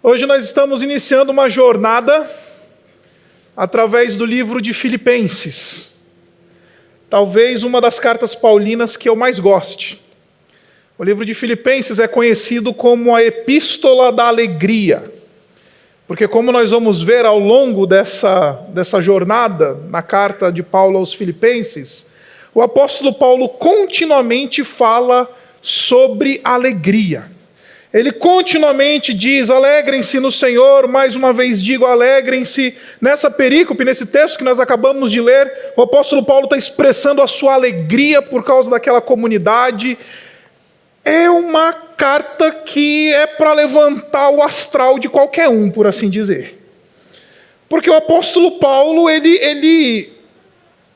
Hoje nós estamos iniciando uma jornada através do livro de Filipenses. Talvez uma das cartas paulinas que eu mais goste. O livro de Filipenses é conhecido como a Epístola da Alegria. Porque como nós vamos ver ao longo dessa jornada, na carta de Paulo aos Filipenses, o apóstolo Paulo continuamente fala sobre alegria. Ele continuamente diz, alegrem-se no Senhor, mais uma vez digo, alegrem-se. Nessa perícope, nesse texto que nós acabamos de ler, o apóstolo Paulo está expressando a sua alegria por causa daquela comunidade. É uma carta que é para levantar o astral de qualquer um, por assim dizer. Porque o apóstolo Paulo, ele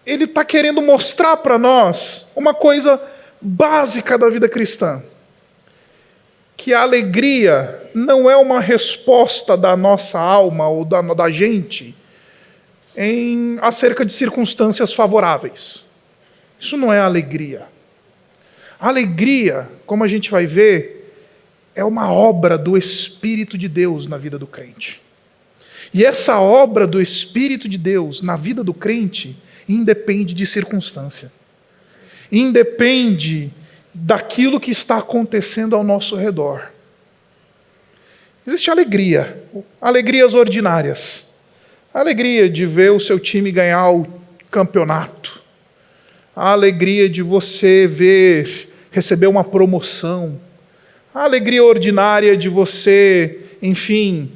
está querendo mostrar para nós uma coisa básica da vida cristã. Que a alegria não é uma resposta da nossa alma ou da gente acerca de circunstâncias favoráveis. Isso não é alegria. A alegria, como a gente vai ver, é uma obra do Espírito de Deus na vida do crente. E essa obra do Espírito de Deus na vida do crente independe de circunstância. Independe daquilo que está acontecendo ao nosso redor. Existe alegria, alegrias ordinárias. A alegria de ver o seu time ganhar o campeonato. A alegria de você receber uma promoção. A alegria ordinária de você, enfim,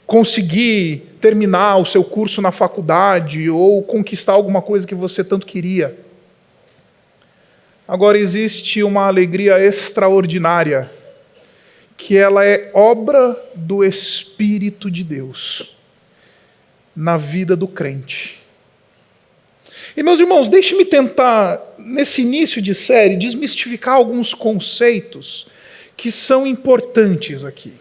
conseguir terminar o seu curso na faculdade ou conquistar alguma coisa que você tanto queria. Agora existe uma alegria extraordinária, que ela é obra do Espírito de Deus na vida do crente. E meus irmãos, deixe-me tentar, nesse início de série, desmistificar alguns conceitos que são importantes aqui.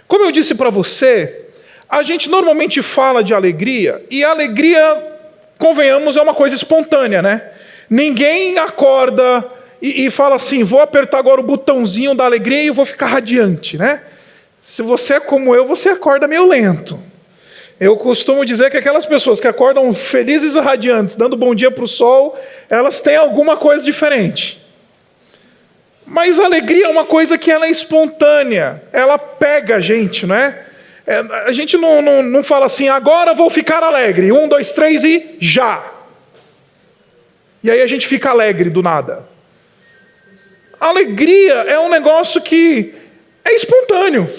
Como eu disse para você, a gente normalmente fala de alegria, e a alegria, convenhamos, é uma coisa espontânea, né? Ninguém acorda e fala assim, vou apertar agora o botãozinho da alegria e vou ficar radiante, né? Se você é como eu, você acorda meio lento. Eu costumo dizer que aquelas pessoas que acordam felizes e radiantes, dando bom dia para o sol, elas têm alguma coisa diferente. Mas a alegria é uma coisa que ela é espontânea, ela pega a gente, não é? A gente não fala assim, agora vou ficar alegre, 1, 2, 3 e já. E aí a gente fica alegre do nada. A alegria é um negócio que é espontâneo.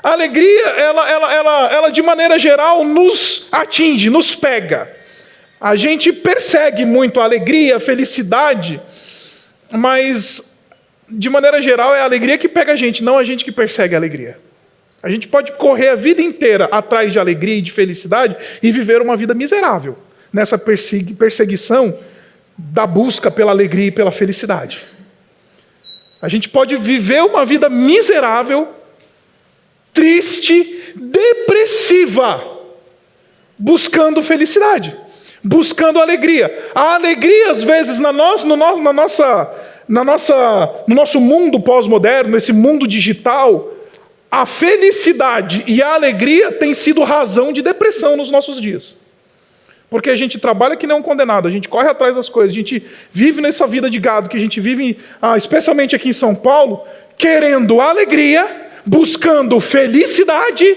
A alegria, ela de maneira geral nos atinge, nos pega. A gente persegue muito a alegria, a felicidade, mas de maneira geral é a alegria que pega a gente, não a gente que persegue a alegria. A gente pode correr a vida inteira atrás de alegria e de felicidade e viver uma vida miserável nessa perseguição da busca pela alegria e pela felicidade. A gente pode viver uma vida miserável, triste, depressiva, buscando felicidade, buscando alegria. A alegria, às vezes, no nosso mundo pós-moderno, nesse mundo digital, a felicidade e a alegria têm sido razão de depressão nos nossos dias. Porque a gente trabalha que nem um condenado, a gente corre atrás das coisas, a gente vive nessa vida de gado que a gente vive, especialmente aqui em São Paulo, querendo alegria, buscando felicidade,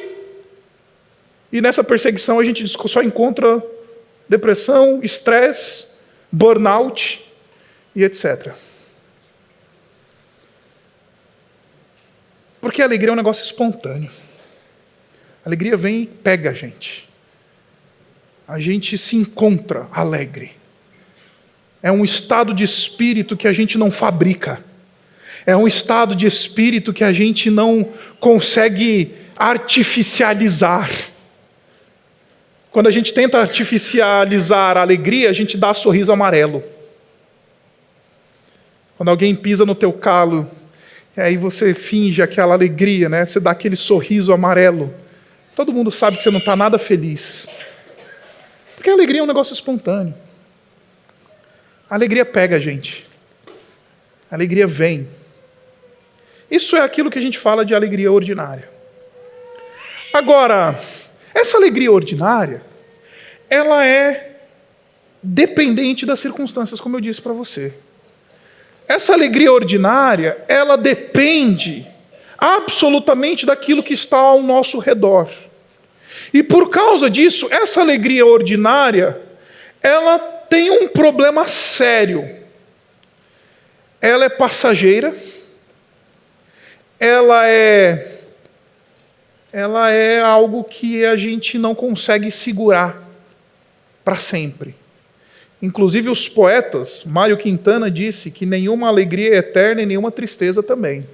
e nessa perseguição a gente só encontra depressão, estresse, burnout e etc. Porque a alegria é um negócio espontâneo. A alegria vem e pega a gente. A gente se encontra alegre. É um estado de espírito que a gente não fabrica. É um estado de espírito que a gente não consegue artificializar. Quando a gente tenta artificializar a alegria, a gente dá sorriso amarelo. Quando alguém pisa no teu calo, e aí você finge aquela alegria, né? Você dá aquele sorriso amarelo. Todo mundo sabe que você não está nada feliz. Porque a alegria é um negócio espontâneo. A alegria pega a gente. A alegria vem. Isso é aquilo que a gente fala de alegria ordinária. Agora, essa alegria ordinária, ela é dependente das circunstâncias, como eu disse para você. Essa alegria ordinária, ela depende absolutamente daquilo que está ao nosso redor. E por causa disso, essa alegria ordinária, ela tem um problema sério. Ela é passageira, ela é algo que a gente não consegue segurar para sempre. Inclusive os poetas, Mário Quintana disse que nenhuma alegria é eterna e nenhuma tristeza também.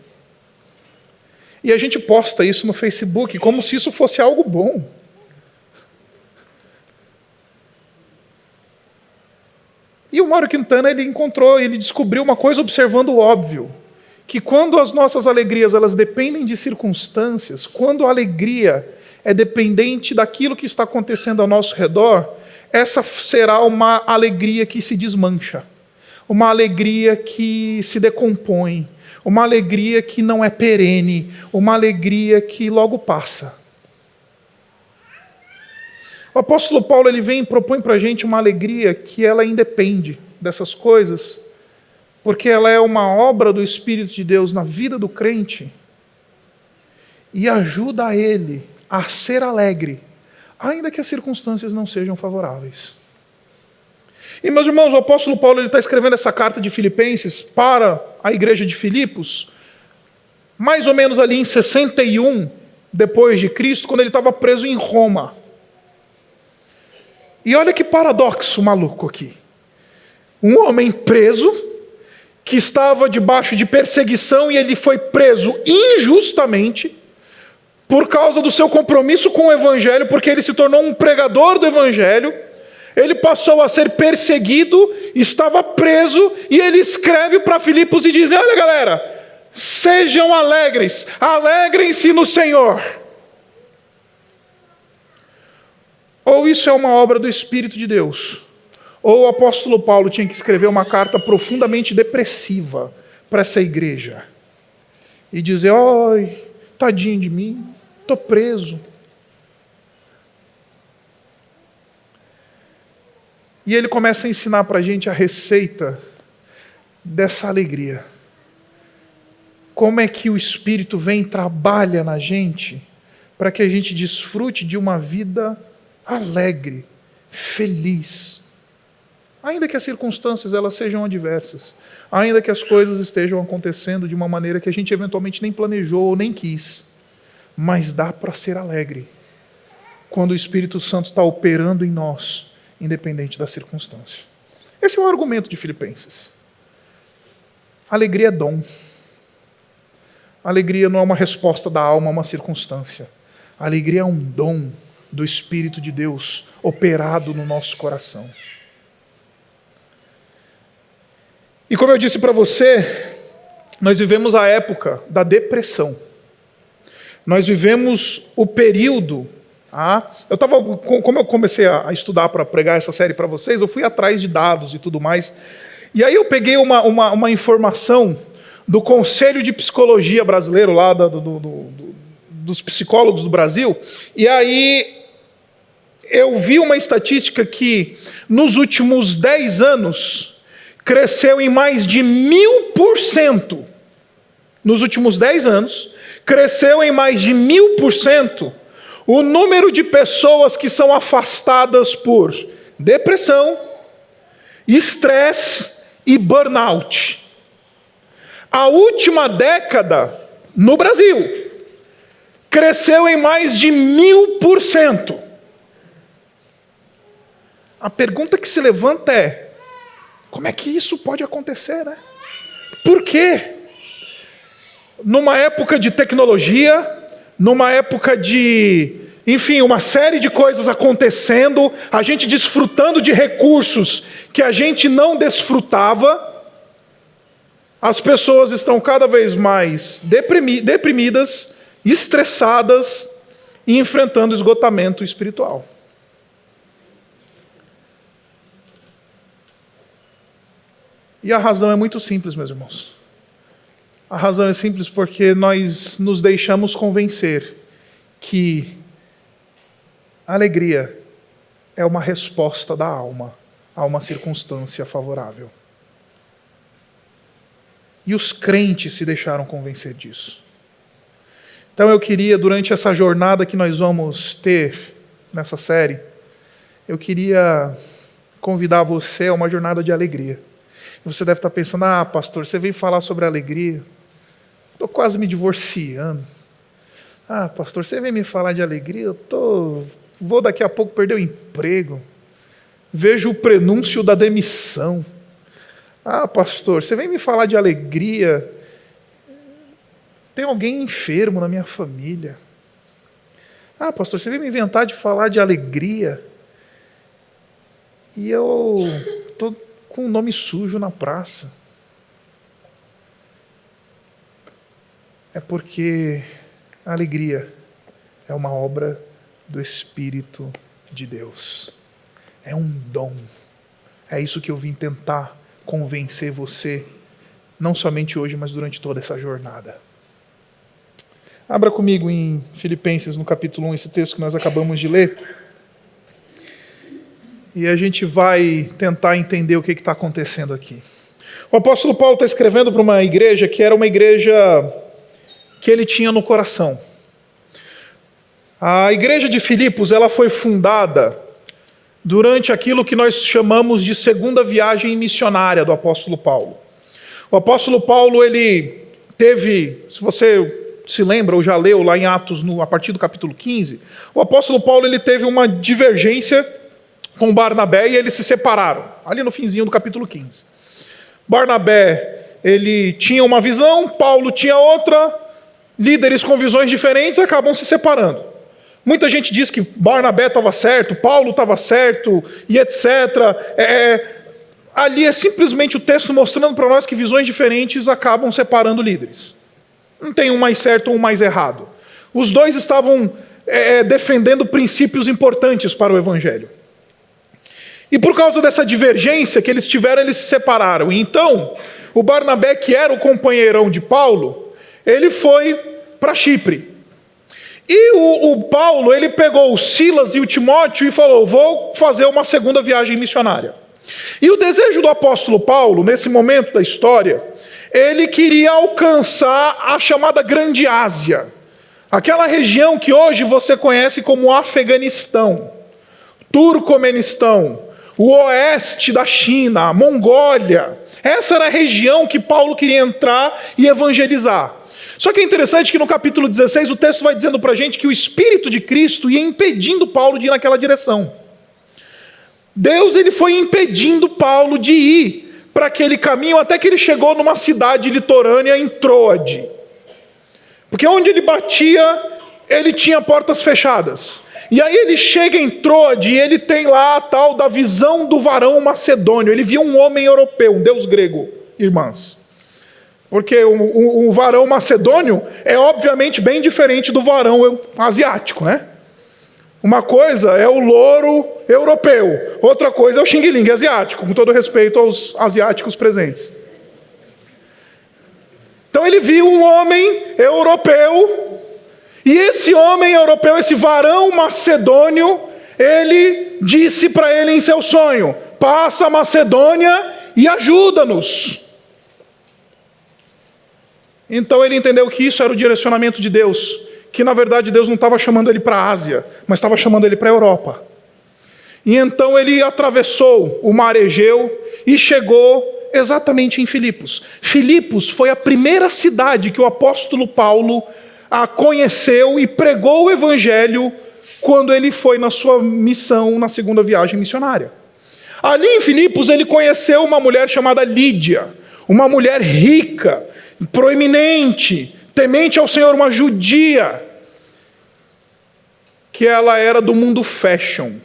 E a gente posta isso no Facebook como se isso fosse algo bom. E o Mário Quintana, ele descobriu uma coisa observando o óbvio, que quando as nossas alegrias elas dependem de circunstâncias, quando a alegria é dependente daquilo que está acontecendo ao nosso redor, essa será uma alegria que se desmancha, uma alegria que se decompõe, uma alegria que não é perene, uma alegria que logo passa. O apóstolo Paulo ele vem e propõe para a gente uma alegria que ela independe dessas coisas, porque ela é uma obra do Espírito de Deus na vida do crente e ajuda ele a ser alegre, ainda que as circunstâncias não sejam favoráveis. E, meus irmãos, o apóstolo Paulo está escrevendo essa carta de Filipenses para a igreja de Filipos, mais ou menos ali em 61 depois de Cristo, quando ele estava preso em Roma. E olha que paradoxo maluco aqui. Um homem preso, que estava debaixo de perseguição e ele foi preso injustamente por causa do seu compromisso com o Evangelho, porque ele se tornou um pregador do Evangelho, ele passou a ser perseguido, estava preso, e ele escreve para Filipos e diz: olha galera, sejam alegres, alegrem-se no Senhor. Ou isso é uma obra do Espírito de Deus, ou o apóstolo Paulo tinha que escrever uma carta profundamente depressiva para essa igreja, e dizer: oi, tadinho de mim, estou preso. E ele começa a ensinar para a gente a receita dessa alegria. Como é que o Espírito vem e trabalha na gente para que a gente desfrute de uma vida alegre, feliz. Ainda que as circunstâncias elas sejam adversas, ainda que as coisas estejam acontecendo de uma maneira que a gente eventualmente nem planejou ou nem quis, mas dá para ser alegre quando o Espírito Santo está operando em nós, independente da circunstância. Esse é o argumento de Filipenses. Alegria é dom. Alegria não é uma resposta da alma a uma circunstância. Alegria é um dom do Espírito de Deus operado no nosso coração. E como eu disse para você, nós vivemos a época da depressão. Nós vivemos o período... como eu comecei a estudar para pregar essa série para vocês, eu fui atrás de dados e tudo mais. E aí eu peguei uma informação do Conselho de Psicologia Brasileiro, lá dos psicólogos do Brasil, e aí eu vi uma estatística que nos últimos 10 anos cresceu em mais de 1000%. Nos últimos 10 anos, cresceu em mais de 1000% o número de pessoas que são afastadas por depressão, estresse e burnout. A última década, no Brasil, cresceu em mais de 1000%. A pergunta que se levanta é: como é que isso pode acontecer, né? Por quê? Numa época de tecnologia, numa época de, enfim, uma série de coisas acontecendo, a gente desfrutando de recursos que a gente não desfrutava, as pessoas estão cada vez mais deprimidas, estressadas e enfrentando esgotamento espiritual. E a razão é muito simples, meus irmãos. A razão é simples porque nós nos deixamos convencer que A alegria é uma resposta da alma a uma circunstância favorável. E os crentes se deixaram convencer disso. Então eu queria, durante essa jornada que nós vamos ter nessa série, eu queria convidar você a uma jornada de alegria. Você deve estar pensando, pastor, você veio falar sobre alegria? Estou quase me divorciando. Pastor, você veio me falar de alegria? Vou daqui a pouco perder o emprego. Vejo o prenúncio da demissão. Pastor, você vem me falar de alegria? Tem alguém enfermo na minha família. Pastor, você vem me inventar de falar de alegria? E eu estou com o nome sujo na praça. É porque a alegria é uma obra do Espírito de Deus. É um dom. É isso que eu vim tentar convencer você, não somente hoje, mas durante toda essa jornada. Abra comigo em Filipenses, no capítulo 1, esse texto que nós acabamos de ler. E a gente vai tentar entender o que está acontecendo aqui. O apóstolo Paulo está escrevendo para uma igreja que era uma igreja que ele tinha no coração. A igreja de Filipos, ela foi fundada durante aquilo que nós chamamos de segunda viagem missionária do apóstolo Paulo. O apóstolo Paulo, ele teve, se você se lembra ou já leu lá em Atos, a partir do capítulo 15, o apóstolo Paulo ele teve uma divergência com Barnabé e eles se separaram, ali no finzinho do capítulo 15. Barnabé, ele tinha uma visão, Paulo tinha outra, líderes com visões diferentes acabam se separando. Muita gente diz que Barnabé estava certo, Paulo estava certo, e etc. Ali é simplesmente o texto mostrando para nós que visões diferentes acabam separando líderes. Não tem um mais certo ou um mais errado. Os dois estavam defendendo princípios importantes para o Evangelho. E por causa dessa divergência que eles tiveram, eles se separaram. E então, o Barnabé, que era o companheirão de Paulo, ele foi para Chipre. E o Paulo, ele pegou o Silas e o Timóteo e falou, vou fazer uma segunda viagem missionária. E o desejo do apóstolo Paulo, nesse momento da história, ele queria alcançar a chamada Grande Ásia, aquela região que hoje você conhece como Afeganistão, Turcomenistão, o oeste da China, a Mongólia. Essa era a região que Paulo queria entrar e evangelizar. Só que é interessante que no capítulo 16 o texto vai dizendo para a gente que o Espírito de Cristo ia impedindo Paulo de ir naquela direção. Deus ele foi impedindo Paulo de ir para aquele caminho até que ele chegou numa cidade litorânea em Troade. Porque onde ele batia, ele tinha portas fechadas. E aí ele chega em Troade e ele tem lá a tal da visão do varão macedônio. Ele viu um homem europeu, um deus grego, irmãs. Porque o varão macedônio é obviamente bem diferente do varão asiático, né? Uma coisa é o louro europeu, outra coisa é o xing-ling asiático, com todo respeito aos asiáticos presentes. Então ele viu um homem europeu, e esse homem europeu, esse varão macedônio, ele disse para ele em seu sonho, passa a Macedônia e ajuda-nos. Então ele entendeu que isso era o direcionamento de Deus, que na verdade Deus não estava chamando ele para a Ásia, mas estava chamando ele para a Europa. E então ele atravessou o mar Egeu e chegou exatamente em Filipos. Filipos foi a primeira cidade que o apóstolo Paulo conheceu e pregou o evangelho quando ele foi na sua missão, na segunda viagem missionária. Ali em Filipos ele conheceu uma mulher chamada Lídia, uma mulher rica, proeminente, temente ao Senhor, uma judia, que ela era do mundo fashion.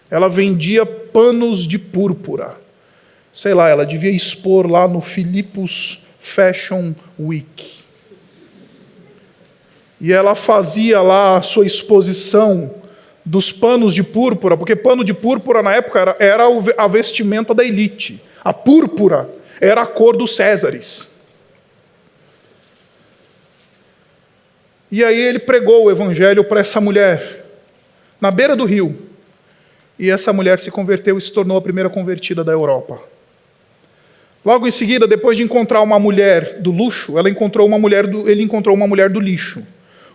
Ela vendia panos de púrpura. Sei lá, ela devia expor lá no Filipos Fashion Week. E ela fazia lá a sua exposição dos panos de púrpura, porque pano de púrpura na época era a vestimenta da elite. A púrpura era a cor dos Césares. E aí ele pregou o evangelho para essa mulher. na beira do rio. E essa mulher se converteu e se tornou a primeira convertida da Europa. Logo em seguida, depois de encontrar uma mulher do luxo, ele encontrou uma mulher do lixo.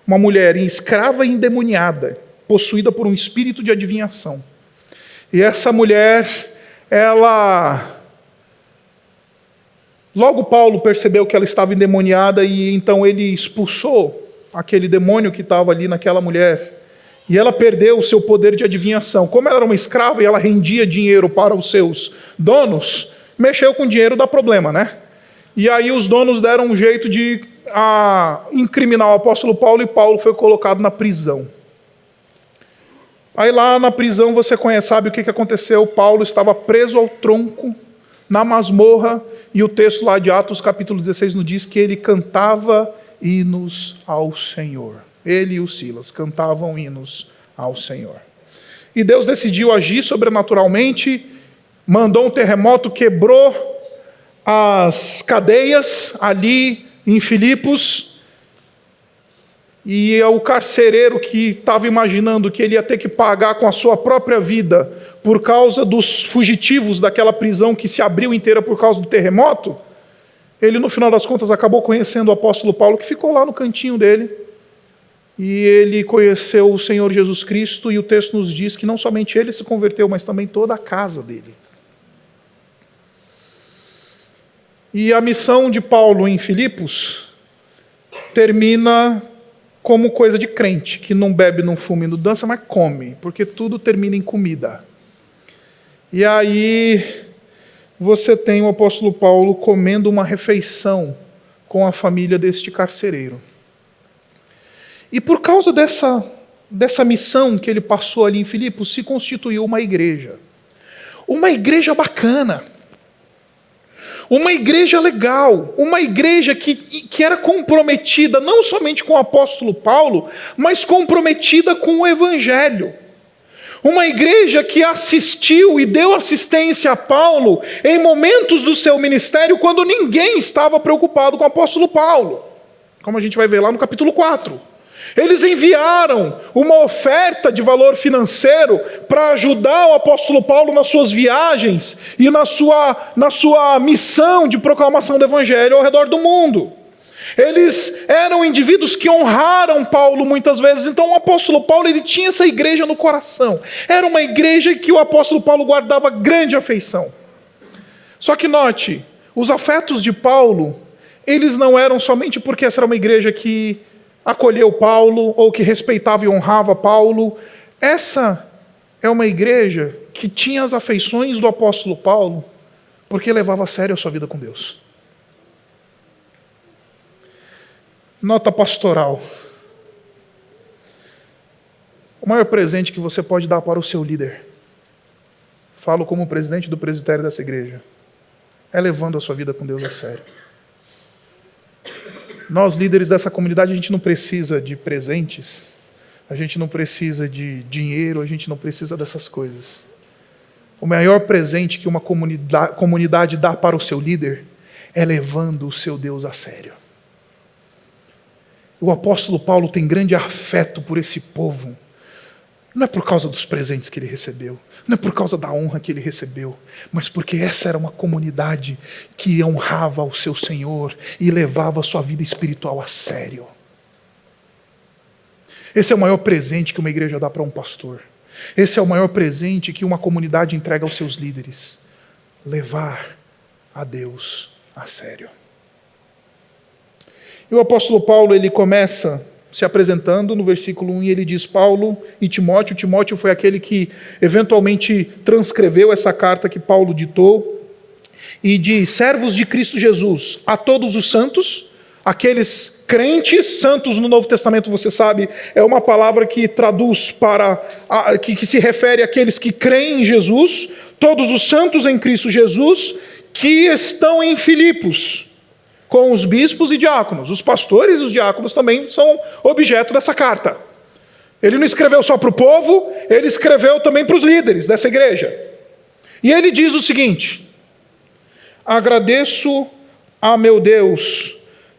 Uma mulher escrava e endemoniada, possuída por um espírito de adivinhação. E essa mulher, logo Paulo percebeu que ela estava endemoniada e então ele expulsou aquele demônio que estava ali naquela mulher. E ela perdeu o seu poder de adivinhação. Como ela era uma escrava e ela rendia dinheiro para os seus donos, mexeu com dinheiro dá problema, né? E aí os donos deram um jeito de incriminar o apóstolo Paulo e Paulo foi colocado na prisão. Aí lá na prisão você sabe o que aconteceu. Paulo estava preso ao tronco, na masmorra, e o texto lá de Atos capítulo 16 nos diz que ele cantava hinos ao Senhor. Ele e o Silas cantavam hinos ao Senhor. E Deus decidiu agir sobrenaturalmente, mandou um terremoto, quebrou as cadeias ali em Filipos, e o carcereiro que estava imaginando que ele ia ter que pagar com a sua própria vida por causa dos fugitivos daquela prisão que se abriu inteira por causa do terremoto, ele no final das contas acabou conhecendo o apóstolo Paulo, que ficou lá no cantinho dele, e ele conheceu o Senhor Jesus Cristo, e o texto nos diz que não somente ele se converteu, mas também toda a casa dele. E a missão de Paulo em Filipos termina como coisa de crente, que não bebe, não fuma e não dança, mas come, porque tudo termina em comida. E aí você tem o apóstolo Paulo comendo uma refeição com a família deste carcereiro. E por causa dessa missão que ele passou ali em Filipos, se constituiu uma igreja. Uma igreja bacana. Uma igreja legal. Uma igreja que era comprometida não somente com o apóstolo Paulo, mas comprometida com o evangelho. Uma igreja que assistiu e deu assistência a Paulo em momentos do seu ministério quando ninguém estava preocupado com o apóstolo Paulo. Como a gente vai ver lá no capítulo 4. Eles enviaram uma oferta de valor financeiro para ajudar o apóstolo Paulo nas suas viagens e na sua missão de proclamação do evangelho ao redor do mundo. Eles eram indivíduos que honraram Paulo muitas vezes, então o apóstolo Paulo ele tinha essa igreja no coração. Era uma igreja que o apóstolo Paulo guardava grande afeição. Só que note, os afetos de Paulo, eles não eram somente porque essa era uma igreja que acolheu Paulo, ou que respeitava e honrava Paulo. Essa é uma igreja que tinha as afeições do apóstolo Paulo, porque levava a sério a sua vida com Deus. Nota pastoral. O maior presente que você pode dar para o seu líder, falo como presidente do presbitério dessa igreja, é levando a sua vida com Deus a sério. Nós, líderes dessa comunidade, a gente não precisa de presentes, a gente não precisa de dinheiro, a gente não precisa dessas coisas. O maior presente que uma comunidade dá para o seu líder é levando o seu Deus a sério. O apóstolo Paulo tem grande afeto por esse povo. Não é por causa dos presentes que ele recebeu, não é por causa da honra que ele recebeu, mas porque essa era uma comunidade que honrava o seu Senhor e levava a sua vida espiritual a sério. Esse é o maior presente que uma igreja dá para um pastor. Esse é o maior presente que uma comunidade entrega aos seus líderes. Levar a Deus a sério. E o apóstolo Paulo, ele começa se apresentando no versículo 1, e ele diz: Paulo e Timóteo. Timóteo foi aquele que eventualmente transcreveu essa carta que Paulo ditou, e diz: servos de Cristo Jesus, a todos os santos, aqueles crentes. Santos no Novo Testamento, você sabe, é uma palavra que traduz que se refere àqueles que creem em Jesus, todos os santos em Cristo Jesus, que estão em Filipos, com os bispos e diáconos. Os pastores e os diáconos também são objeto dessa carta. Ele não escreveu só para o povo, ele escreveu também para os líderes dessa igreja. E ele diz o seguinte: agradeço a meu Deus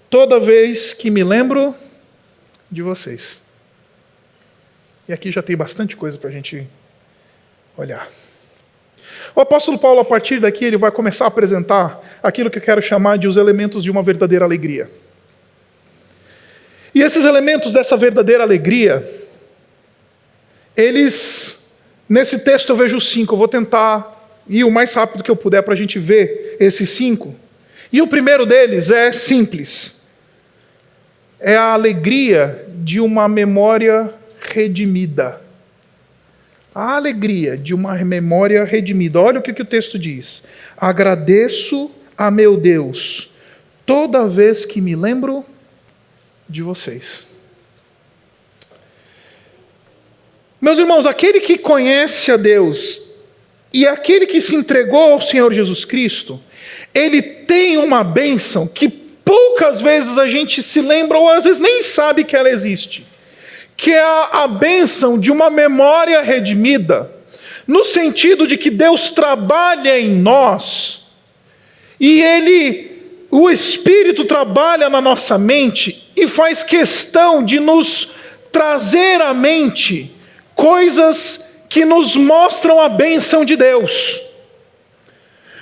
toda vez que me lembro de vocês. E aqui já tem bastante coisa para a gente olhar. O apóstolo Paulo, a partir daqui, ele vai começar a apresentar aquilo que eu quero chamar de os elementos de uma verdadeira alegria. E esses elementos dessa verdadeira alegria, eles, nesse texto eu vejo 5, eu vou tentar ir o mais rápido que eu puder para a gente ver esses 5. E o primeiro deles é simples. É a alegria de uma memória redimida. A alegria de uma memória redimida. Olha o que o texto diz. Agradeço a meu Deus toda vez que me lembro de vocês. Meus irmãos, aquele que conhece a Deus e aquele que se entregou ao Senhor Jesus Cristo, ele tem uma bênção que poucas vezes a gente se lembra ou às vezes nem sabe que ela existe, que é a bênção de uma memória redimida, no sentido de que Deus trabalha em nós e o Espírito trabalha na nossa mente e faz questão de nos trazer à mente coisas que nos mostram a bênção de Deus.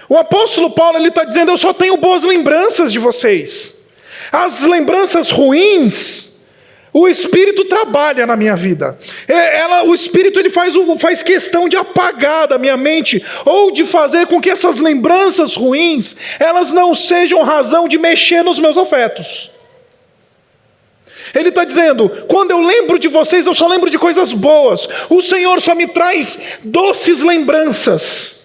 O apóstolo Paulo está dizendo, eu só tenho boas lembranças de vocês. As lembranças ruins, o Espírito trabalha na minha vida. O Espírito ele faz questão de apagar da minha mente, ou de fazer com que essas lembranças ruins, elas não sejam razão de mexer nos meus afetos. Ele está dizendo, quando eu lembro de vocês, eu só lembro de coisas boas. O Senhor só me traz doces lembranças.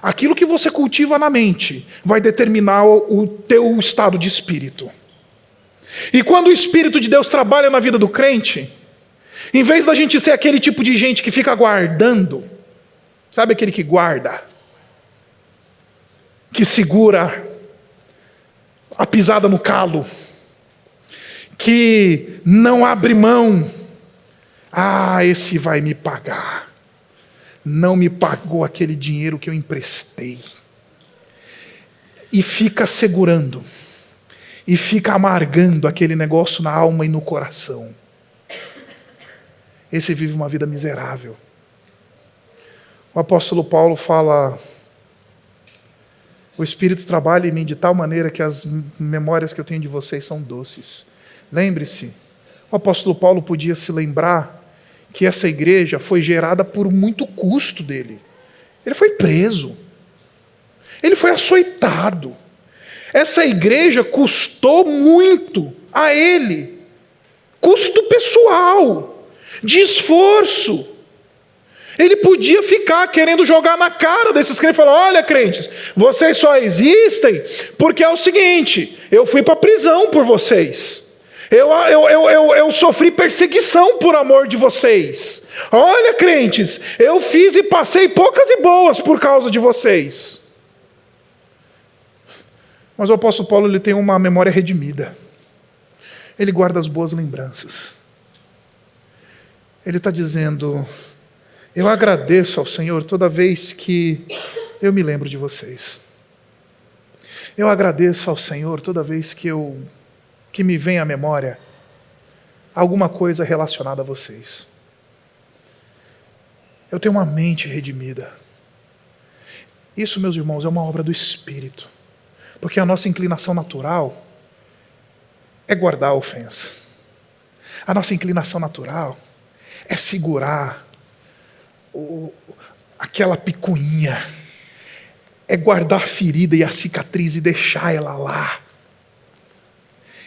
Aquilo que você cultiva na mente vai determinar o teu estado de espírito. E quando o Espírito de Deus trabalha na vida do crente, em vez da gente ser aquele tipo de gente que fica guardando, sabe aquele que guarda, que segura a pisada no calo, que não abre mão, esse vai me pagar. Não me pagou aquele dinheiro que eu emprestei. E fica segurando. E fica amargando aquele negócio na alma e no coração. Esse vive uma vida miserável. O apóstolo Paulo fala, o Espírito trabalha em mim de tal maneira que as memórias que eu tenho de vocês são doces. Lembre-se, o apóstolo Paulo podia se lembrar que essa igreja foi gerada por muito custo dele. Ele foi preso. Ele foi açoitado. Essa igreja custou muito a ele. Custo pessoal, de esforço. Ele podia ficar querendo jogar na cara desses crentes e falar, olha crentes, vocês só existem porque é o seguinte, eu fui para a prisão por vocês. Eu sofri perseguição por amor de vocês. Olha, crentes, eu fiz e passei poucas e boas por causa de vocês. Mas o apóstolo Paulo ele tem uma memória redimida. Ele guarda as boas lembranças. Ele está dizendo, eu agradeço ao Senhor toda vez que eu me lembro de vocês. Eu agradeço ao Senhor toda vez que me vem à memória alguma coisa relacionada a vocês. Eu tenho uma mente redimida. Isso, meus irmãos, é uma obra do Espírito. Porque a nossa inclinação natural é guardar a ofensa. A nossa inclinação natural é segurar aquela picuinha. É guardar a ferida e a cicatriz e deixar ela lá.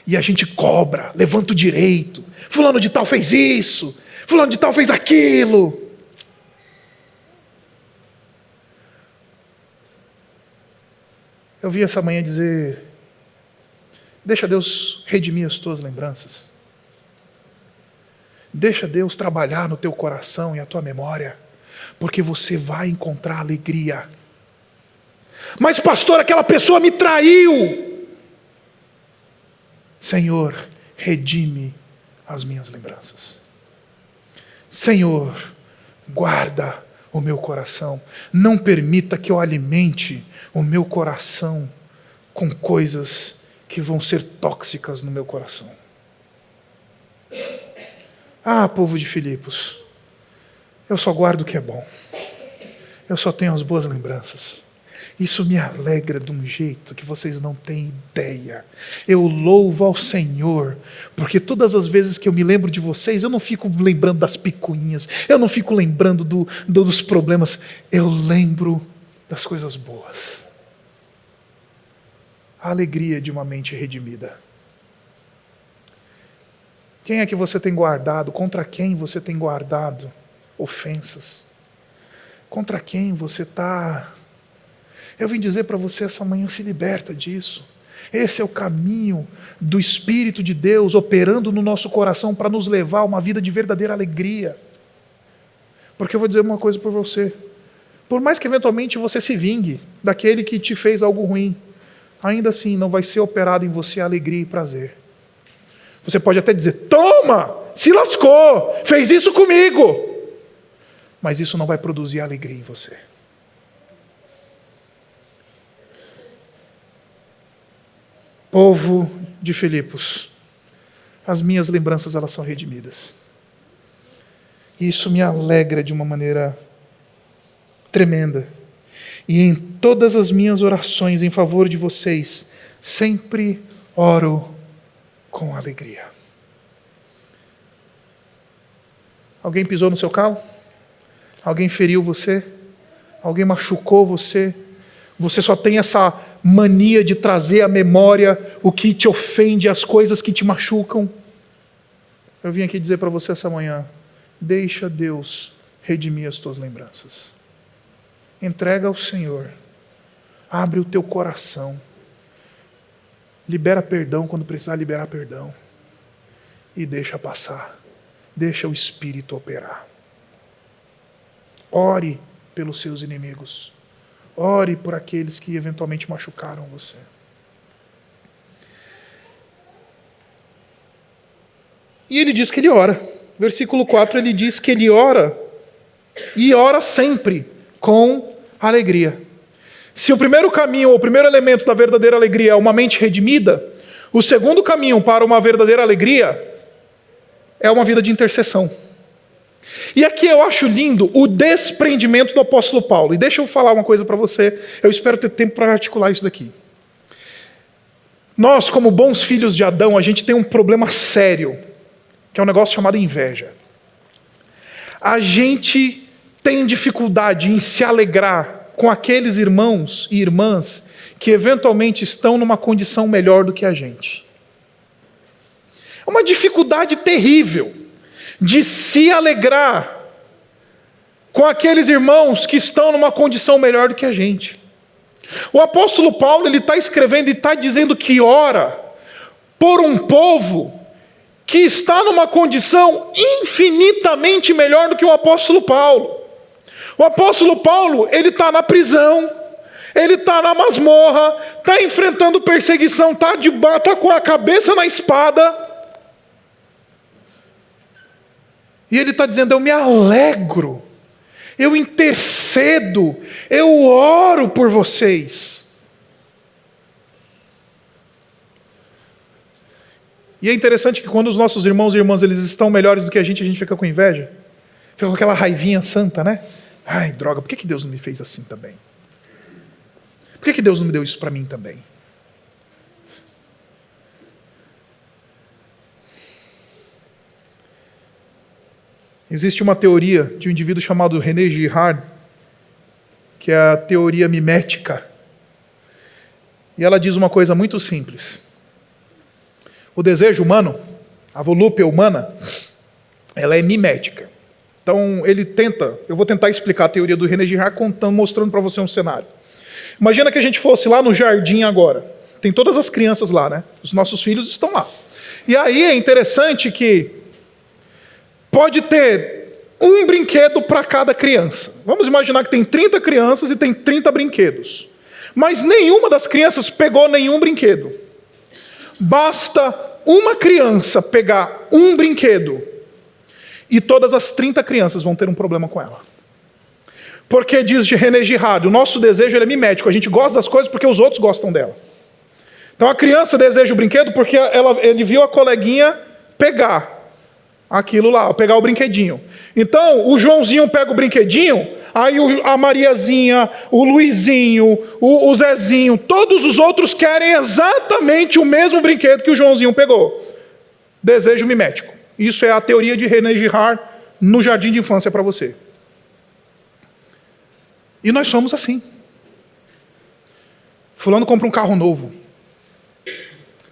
E a gente cobra, levanta o direito. Fulano de tal fez isso. Fulano de tal fez aquilo. Eu vi essa manhã dizer, deixa Deus redimir as tuas lembranças. Deixa Deus trabalhar no teu coração e a tua memória. Porque você vai encontrar alegria. Mas pastor, aquela pessoa me traiu. Senhor, redime as minhas lembranças. Senhor, guarda o meu coração. Não permita que eu alimente o meu coração com coisas que vão ser tóxicas no meu coração. Ah, povo de Filipos, eu só guardo o que é bom. Eu só tenho as boas lembranças. Isso me alegra de um jeito que vocês não têm ideia. Eu louvo ao Senhor, porque todas as vezes que eu me lembro de vocês, eu não fico lembrando das picuinhas, eu não fico lembrando dos problemas, eu lembro das coisas boas. A alegria de uma mente redimida. Quem é que você tem guardado? Contra quem você tem guardado ofensas? Contra quem você está... Eu vim dizer para você essa manhã, se liberta disso. Esse é o caminho do Espírito de Deus operando no nosso coração para nos levar a uma vida de verdadeira alegria. Porque eu vou dizer uma coisa para você. Por mais que eventualmente você se vingue daquele que te fez algo ruim, ainda assim não vai ser operado em você alegria e prazer. Você pode até dizer, toma, se lascou, fez isso comigo. Mas isso não vai produzir alegria em você. Povo de Filipos, as minhas lembranças elas são redimidas. E isso me alegra de uma maneira tremenda. E em todas as minhas orações em favor de vocês, sempre oro com alegria. Alguém pisou no seu calo? Alguém feriu você? Alguém machucou você? Você só tem essa mania de trazer à memória o que te ofende, as coisas que te machucam. Eu vim aqui dizer para você essa manhã, deixa Deus redimir as tuas lembranças. Entrega ao Senhor. Abre o teu coração. Libera perdão quando precisar liberar perdão. E deixa passar. Deixa o Espírito operar. Ore pelos seus inimigos. Ore por aqueles que eventualmente machucaram você. E ele diz que ele ora. Versículo 4, ele diz que ele ora, e ora sempre, com alegria. Se o primeiro caminho, ou o primeiro elemento da verdadeira alegria é uma mente redimida, o segundo caminho para uma verdadeira alegria é uma vida de intercessão. E aqui eu acho lindo o desprendimento do apóstolo Paulo. E deixa eu falar uma coisa para você, eu espero ter tempo para articular isso daqui. Nós, como bons filhos de Adão, a gente tem um problema sério, que é um negócio chamado inveja. A gente tem dificuldade em se alegrar com aqueles irmãos e irmãs que eventualmente estão numa condição melhor do que a gente. É uma dificuldade terrível de se alegrar com aqueles irmãos que estão numa condição melhor do que a gente. O apóstolo Paulo, ele está escrevendo e está dizendo que ora por um povo que está numa condição infinitamente melhor do que o apóstolo Paulo. O apóstolo Paulo, ele está na prisão, ele está na masmorra, está enfrentando perseguição, está com a cabeça na espada. E ele está dizendo, eu me alegro, eu intercedo, eu oro por vocês. E é interessante que quando os nossos irmãos e irmãs eles estão melhores do que a gente fica com inveja. Fica com aquela raivinha santa, né? Ai, droga, por que Deus não me fez assim também? Por que Deus não me deu isso para mim também? Existe uma teoria de um indivíduo chamado René Girard, que é a teoria mimética. E ela diz uma coisa muito simples. O desejo humano, a volúpia humana, ela é mimética. Então, eu vou tentar explicar a teoria do René Girard mostrando para você um cenário. Imagina que a gente fosse lá no jardim agora. Tem todas as crianças lá, né? Os nossos filhos estão lá. E aí é interessante que pode ter um brinquedo para cada criança. Vamos imaginar que tem 30 crianças e tem 30 brinquedos. Mas nenhuma das crianças pegou nenhum brinquedo. Basta uma criança pegar um brinquedo e todas as 30 crianças vão ter um problema com ela. Porque diz de René Girard, o nosso desejo ele é mimético, a gente gosta das coisas porque os outros gostam dela. Então a criança deseja o brinquedo porque ele viu a coleguinha pegar. aquilo lá, pegar o brinquedinho. Então, o Joãozinho pega o brinquedinho, aí a Mariazinha, o Luizinho, o Zezinho, todos os outros querem exatamente o mesmo brinquedo que o Joãozinho pegou. Desejo mimético. Isso é a teoria de René Girard no jardim de infância para você. E nós somos assim. Fulano compra um carro novo.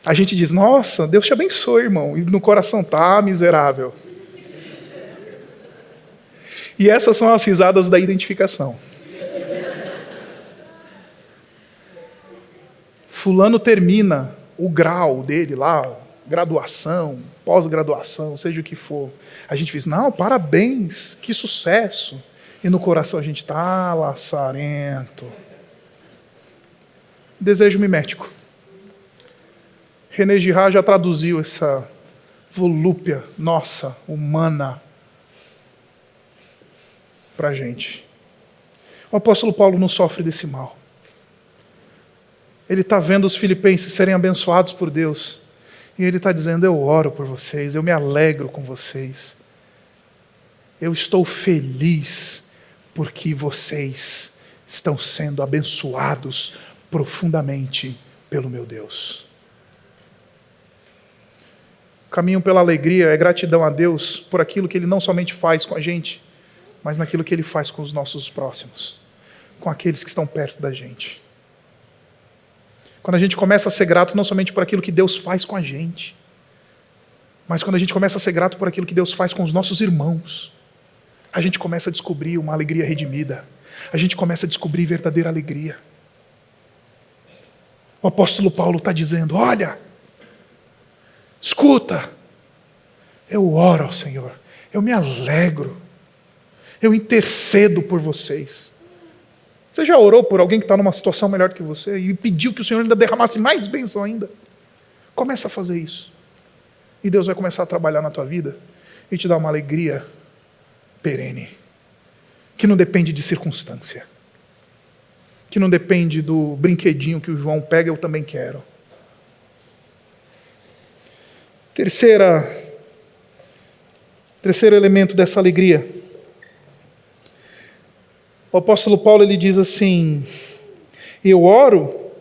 A gente diz, nossa, Deus te abençoe, irmão. E no coração, tá miserável. E essas são as risadas da identificação. Fulano termina o grau dele lá, graduação, pós-graduação, seja o que for. A gente diz, não, parabéns, que sucesso. E no coração a gente está laçarento. Desejo mimético. René Girard já traduziu essa volúpia nossa, humana, para a gente. O apóstolo Paulo não sofre desse mal. Ele está vendo os filipenses serem abençoados por Deus. E ele está dizendo, eu oro por vocês, eu me alegro com vocês. Eu estou feliz porque vocês estão sendo abençoados profundamente pelo meu Deus. O caminho pela alegria é gratidão a Deus por aquilo que Ele não somente faz com a gente, mas naquilo que Ele faz com os nossos próximos, com aqueles que estão perto da gente. Quando a gente começa a ser grato não somente por aquilo que Deus faz com a gente, mas quando a gente começa a ser grato por aquilo que Deus faz com os nossos irmãos, a gente começa a descobrir uma alegria redimida. A gente começa a descobrir verdadeira alegria. O apóstolo Paulo está dizendo, olha, escuta, eu oro ao Senhor, eu me alegro, eu intercedo por vocês. Você já orou por alguém que está numa situação melhor do que você e pediu que o Senhor ainda derramasse mais bênção ainda? Começa a fazer isso. E Deus vai começar a trabalhar na tua vida e te dar uma alegria perene, que não depende de circunstância, que não depende do brinquedinho que o João pega, eu também quero. Terceiro elemento dessa alegria. O apóstolo Paulo ele diz assim, eu oro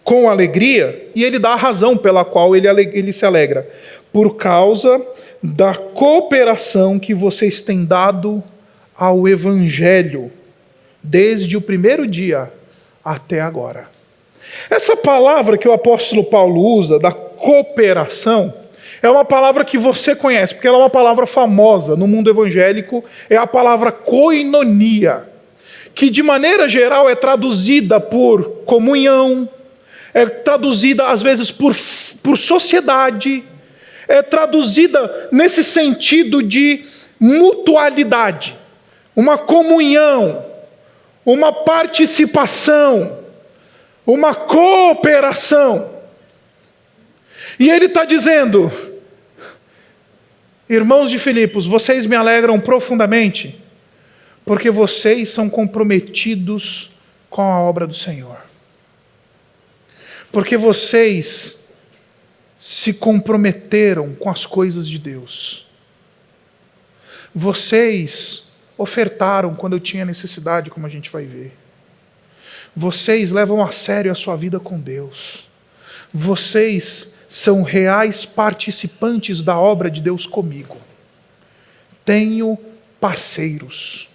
com alegria, e ele dá a razão pela qual ele se alegra, por causa da cooperação que vocês têm dado ao Evangelho, desde o primeiro dia até agora. Essa palavra que o apóstolo Paulo usa, da cooperação, é uma palavra que você conhece, porque ela é uma palavra famosa no mundo evangélico, é a palavra koinonia, que de maneira geral é traduzida por comunhão, é traduzida às vezes por sociedade, é traduzida nesse sentido de mutualidade, uma comunhão, uma participação, uma cooperação. E ele está dizendo, irmãos de Filipos, vocês me alegram profundamente, porque vocês são comprometidos com a obra do Senhor. Porque vocês se comprometeram com as coisas de Deus. Vocês ofertaram quando eu tinha necessidade, como a gente vai ver. Vocês levam a sério a sua vida com Deus. Vocês são reais participantes da obra de Deus comigo. Tenho parceiros.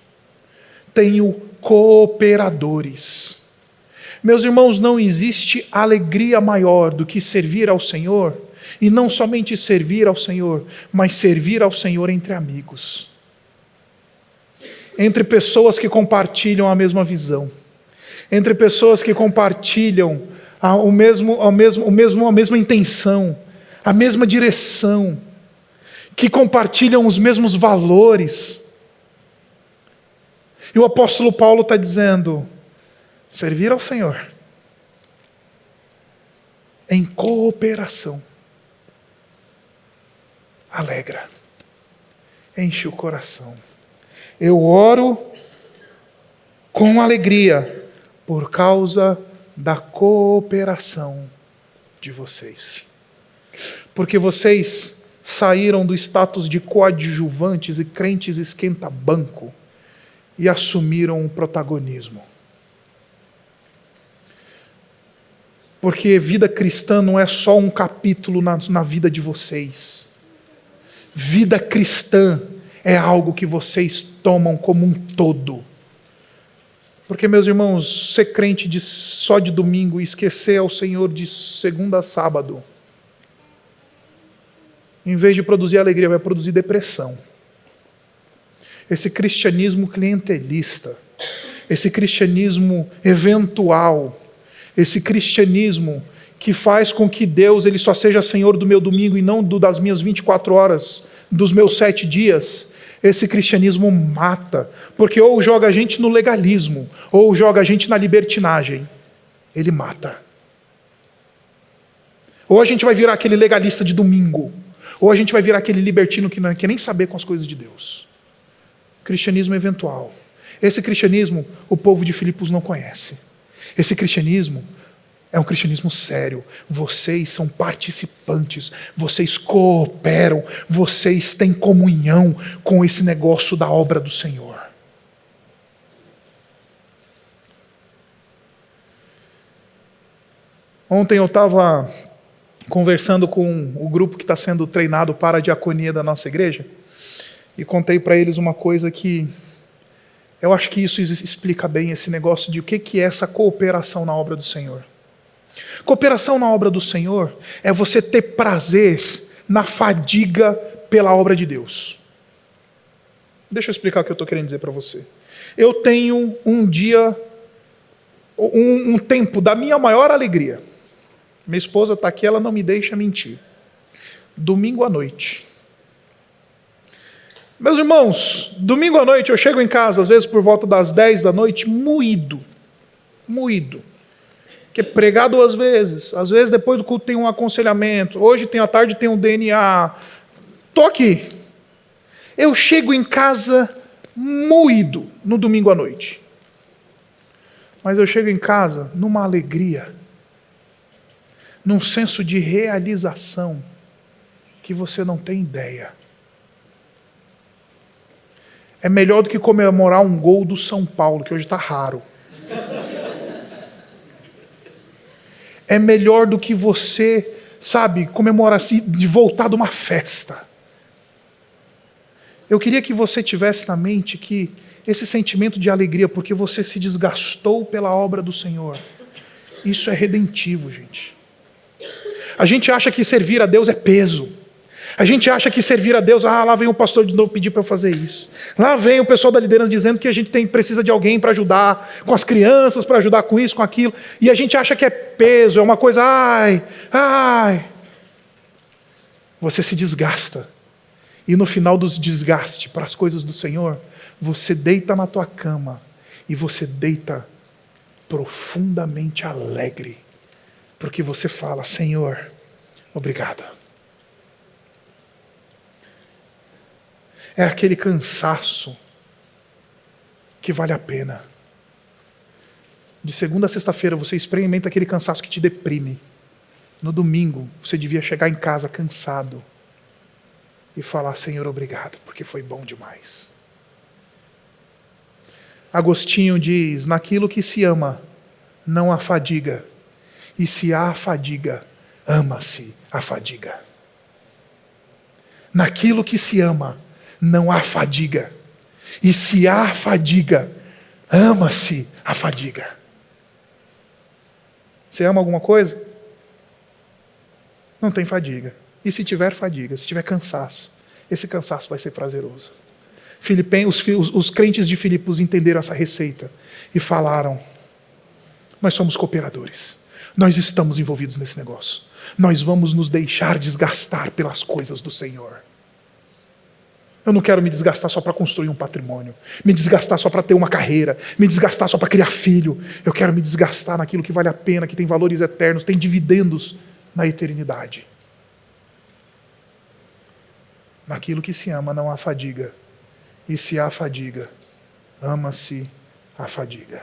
Tenho cooperadores. Meus irmãos, não existe alegria maior do que servir ao Senhor, e não somente servir ao Senhor, mas servir ao Senhor entre amigos. Entre pessoas que compartilham a mesma visão. Entre pessoas que compartilham a mesma intenção, a mesma direção, que compartilham os mesmos valores. E o apóstolo Paulo está dizendo, servir ao Senhor em cooperação alegra, enche o coração. Eu oro com alegria por causa da cooperação de vocês. Porque vocês saíram do status de coadjuvantes e crentes esquenta-banco e assumiram o protagonismo. Porque vida cristã não é só um capítulo na vida de vocês. Vida cristã é algo que vocês tomam como um todo. Porque, meus irmãos, ser crente só de domingo e esquecer ao Senhor de segunda a sábado, em vez de produzir alegria, vai produzir depressão. Esse cristianismo clientelista, esse cristianismo eventual, esse cristianismo que faz com que Deus ele só seja Senhor do meu domingo e não das minhas 24 horas, dos meus 7 dias, esse cristianismo mata, porque ou joga a gente no legalismo, ou joga a gente na libertinagem. Ele mata. Ou a gente vai virar aquele legalista de domingo, ou a gente vai virar aquele libertino que não quer nem saber com as coisas de Deus. Cristianismo eventual. Esse cristianismo o povo de Filipos não conhece. Esse cristianismo é um cristianismo sério. Vocês são participantes, vocês cooperam, vocês têm comunhão com esse negócio da obra do Senhor. Ontem eu estava conversando com o grupo que está sendo treinado para a diaconia da nossa igreja e contei para eles uma coisa que eu acho que isso explica bem esse negócio de o que é essa cooperação na obra do Senhor. Cooperação na obra do Senhor é você ter prazer na fadiga pela obra de Deus. Deixa eu explicar o que eu estou querendo dizer para você. Eu tenho um dia, um tempo da minha maior alegria. Minha esposa está aqui, ela não me deixa mentir. Domingo à noite. Meus irmãos, domingo à noite eu chego em casa, às vezes por volta das 10 da noite, moído. Que pregar 2 vezes, às vezes depois do culto tem um aconselhamento, hoje tem à tarde tem um DNA. Estou aqui. Eu chego em casa moído no domingo à noite. Mas eu chego em casa numa alegria, num senso de realização que você não tem ideia. É melhor do que comemorar um gol do São Paulo, que hoje está raro. É melhor do que você, comemorar-se de voltar de uma festa. Eu queria que você tivesse na mente que esse sentimento de alegria, porque você se desgastou pela obra do Senhor, isso é redentivo, gente. A gente acha que servir a Deus é peso. A gente acha que servir a Deus, lá vem o pastor de novo pedir para eu fazer isso. Lá vem o pessoal da liderança dizendo que a gente precisa de alguém para ajudar com as crianças, para ajudar com isso, com aquilo. E a gente acha que é peso, é uma coisa, ai. Você se desgasta. E no final dos desgastes para as coisas do Senhor, você deita na tua cama e você deita profundamente alegre. Porque você fala, Senhor, obrigado. É aquele cansaço que vale a pena. De segunda a sexta-feira você experimenta aquele cansaço que te deprime. No domingo você devia chegar em casa cansado e falar, Senhor, obrigado, porque foi bom demais. Agostinho diz, naquilo que se ama, não há fadiga. E se há fadiga, ama-se a fadiga. Naquilo que se ama, não há fadiga. E se há fadiga, ama-se a fadiga. Você ama alguma coisa? Não tem fadiga. E se tiver fadiga, se tiver cansaço, esse cansaço vai ser prazeroso. Os crentes de Filipos entenderam essa receita e falaram, nós somos cooperadores. Nós estamos envolvidos nesse negócio. Nós vamos nos deixar desgastar pelas coisas do Senhor. Eu não quero me desgastar só para construir um patrimônio, me desgastar só para ter uma carreira, me desgastar só para criar filho. Eu quero me desgastar naquilo que vale a pena, que tem valores eternos, tem dividendos na eternidade. Naquilo que se ama não há fadiga. E se há fadiga, ama-se a fadiga.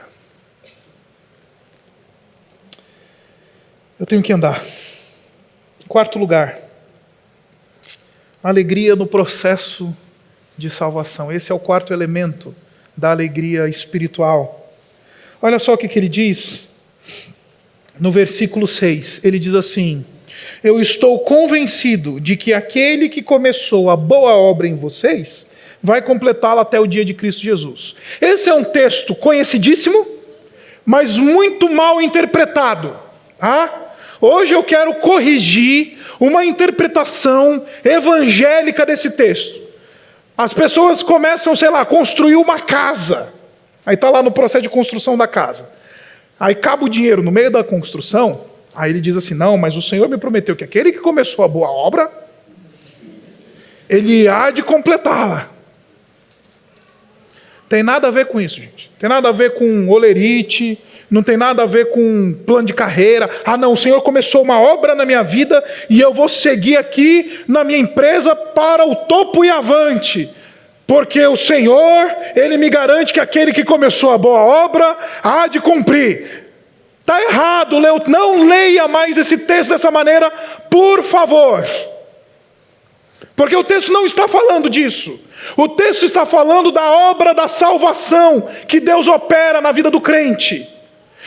Eu tenho que andar. 4º lugar. Alegria no processo de salvação. Esse é o quarto elemento da alegria espiritual. Olha só o que ele diz no versículo 6. Ele diz assim: eu estou convencido de que aquele que começou a boa obra em vocês vai completá-la até o dia de Cristo Jesus. Esse é um texto conhecidíssimo, mas muito mal interpretado. Hoje eu quero corrigir uma interpretação evangélica desse texto. As pessoas começam, a construir uma casa. Aí está lá no processo de construção da casa. Aí acaba o dinheiro no meio da construção. Aí ele diz assim: não, mas o Senhor me prometeu que aquele que começou a boa obra, ele há de completá-la. Tem nada a ver com isso, gente. Tem nada a ver com olerite, não tem nada a ver com plano de carreira. Não, o Senhor começou uma obra na minha vida e eu vou seguir aqui na minha empresa para o topo e avante. Porque o Senhor, Ele me garante que aquele que começou a boa obra há de cumprir. Está errado, não leia mais esse texto dessa maneira, por favor. Porque o texto não está falando disso. O texto está falando da obra da salvação que Deus opera na vida do crente.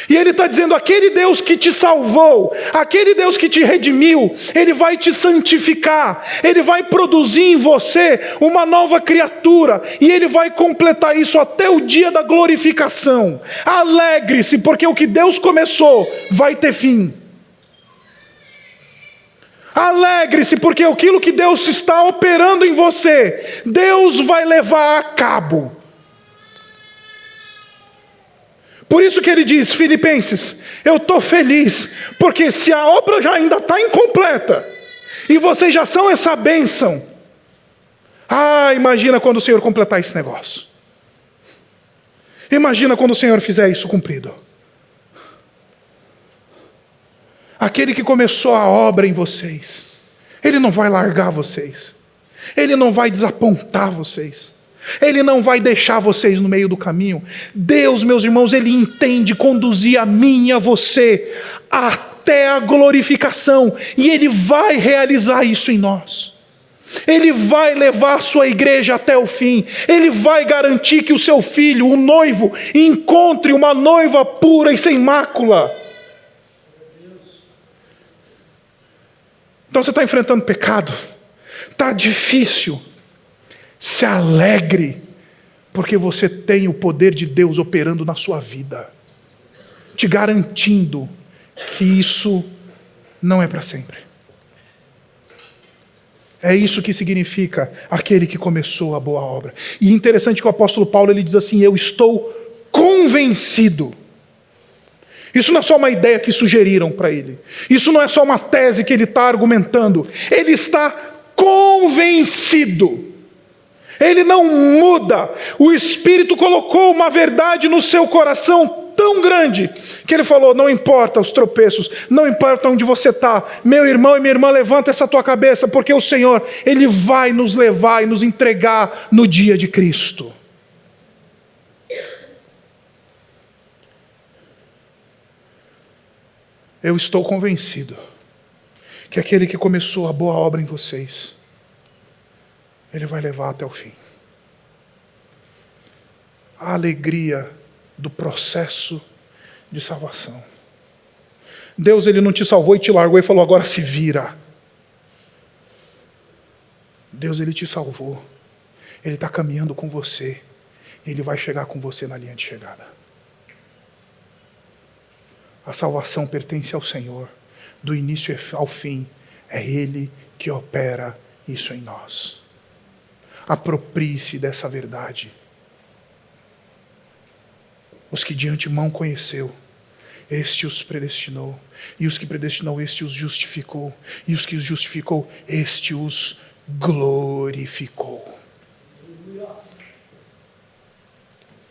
E ele está dizendo: aquele Deus que te salvou, aquele Deus que te redimiu, Ele vai te santificar, Ele vai produzir em você uma nova criatura, e Ele vai completar isso até o dia da glorificação. Alegre-se, porque o que Deus começou vai ter fim. Alegre-se, porque aquilo que Deus está operando em você, Deus vai levar a cabo. Por isso que ele diz, Filipenses, eu estou feliz, porque se a obra já ainda está incompleta, e vocês já são essa bênção, imagina quando o Senhor completar esse negócio. Imagina quando o Senhor fizer isso cumprido. Aquele que começou a obra em vocês, Ele não vai largar vocês, Ele não vai desapontar vocês, Ele não vai deixar vocês no meio do caminho. Deus, meus irmãos, Ele entende conduzir a mim e a você até a glorificação, e Ele vai realizar isso em nós. Ele vai levar a sua igreja até o fim. Ele vai garantir que o seu filho, o noivo, encontre uma noiva pura e sem mácula. Então você está enfrentando pecado, está difícil, se alegre, porque você tem o poder de Deus operando na sua vida, te garantindo que isso não é para sempre. É isso que significa aquele que começou a boa obra. E interessante que o apóstolo Paulo ele diz assim: eu estou convencido. Isso não é só uma ideia que sugeriram para ele. Isso não é só uma tese que ele está argumentando. Ele está convencido. Ele não muda. O Espírito colocou uma verdade no seu coração tão grande, que ele falou: não importa os tropeços, não importa onde você está, meu irmão e minha irmã, levanta essa tua cabeça, porque o Senhor, Ele vai nos levar e nos entregar no dia de Cristo. Eu estou convencido que aquele que começou a boa obra em vocês, Ele vai levar até o fim. A alegria do processo de salvação. Deus, Ele não te salvou e te largou e falou: agora se vira. Deus, Ele te salvou. Ele está caminhando com você. Ele vai chegar com você na linha de chegada. A salvação pertence ao Senhor, do início ao fim. É Ele que opera isso em nós. Aproprie-se dessa verdade. Os que de antemão conheceu, este os predestinou. E os que predestinou, este os justificou. E os que os justificou, este os glorificou.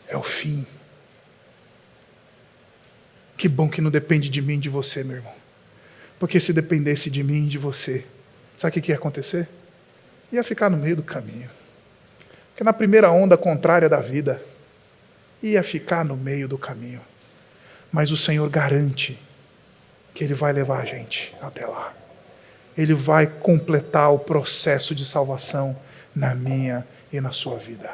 É o fim. Que bom que não depende de mim e de você, meu irmão. Porque se dependesse de mim e de você, sabe o que ia acontecer? Ia ficar no meio do caminho. Porque na primeira onda contrária da vida, ia ficar no meio do caminho. Mas o Senhor garante que Ele vai levar a gente até lá. Ele vai completar o processo de salvação na minha e na sua vida.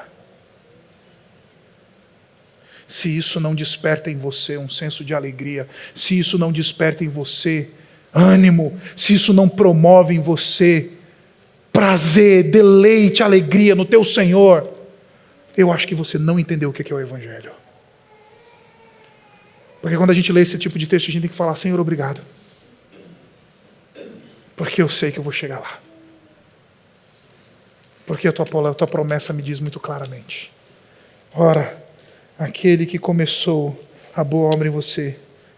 Se isso não desperta em você um senso de alegria, se isso não desperta em você ânimo, se isso não promove em você prazer, deleite, alegria no teu Senhor, eu acho que você não entendeu o que é o Evangelho. Porque quando a gente lê esse tipo de texto, a gente tem que falar: Senhor, obrigado. Porque eu sei que eu vou chegar lá. Porque a tua promessa me diz muito claramente: ora, aquele que começou a boa obra